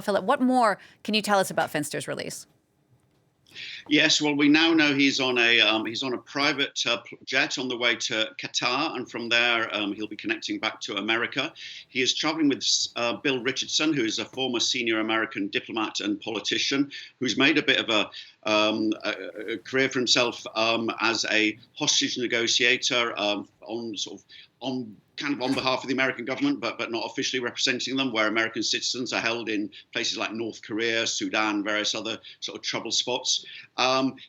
Philip, what more can you tell us about Fenster's release? Yes, well, we now know he's on a private jet on the way to Qatar, and from there he'll be connecting back to America. He is traveling with Bill Richardson, who is a former senior American diplomat and politician, who's made a bit of a career for himself as a hostage negotiator on behalf of the American government, but not officially representing them, where American citizens are held in places like North Korea, Sudan, various other sort of trouble spots.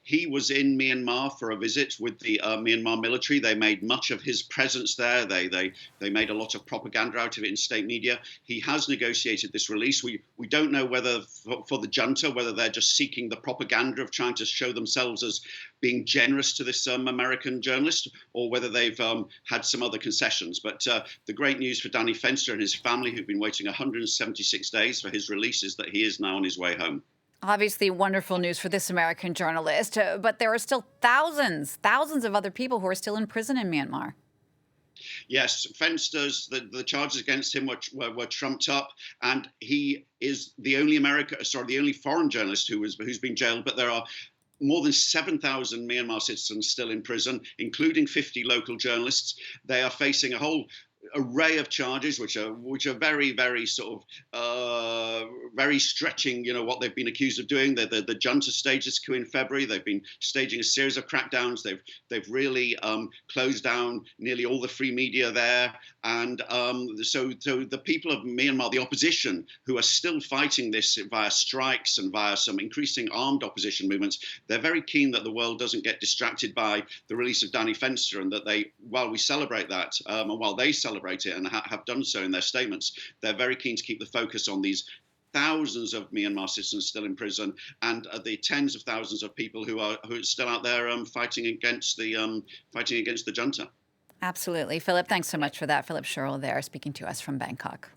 He was in Myanmar for a visit with the Myanmar military. They made much of his presence there. They made a lot of propaganda out of it in state media. He has negotiated this release. We don't know whether for the junta, whether they're just seeking the propaganda of trying to show themselves as being generous to this American journalist, or whether they've had some other concessions. But the great news for Danny Fenster and his family, who've been waiting 176 days for his release, is that he is now on his way home. Obviously, wonderful news for this American journalist, but there are still thousands of other people who are still in prison in Myanmar. Yes, Fenster's the charges against him were trumped up, and he is the only foreign journalist who's been jailed. But there are more than 7,000 Myanmar citizens still in prison, including 50 local journalists. They are facing a whole array of charges, which are very, very sort of very stretching. You know what they've been accused of doing. The junta staged this coup in February. They've been staging a series of crackdowns. They've really closed down nearly all the free media there, and so the people of Myanmar, the opposition, who are still fighting this via strikes and via some increasing armed opposition movements, they're very keen that the world doesn't get distracted by the release of Danny Fenster, and that while we celebrate that, and while they celebrate it and have done so in their statements, they're very keen to keep the focus on these thousands of Myanmar citizens still in prison, and the tens of thousands of people who are still out there fighting against the junta. Absolutely. Philip, thanks so much for that. Philip Sherrill there speaking to us from Bangkok.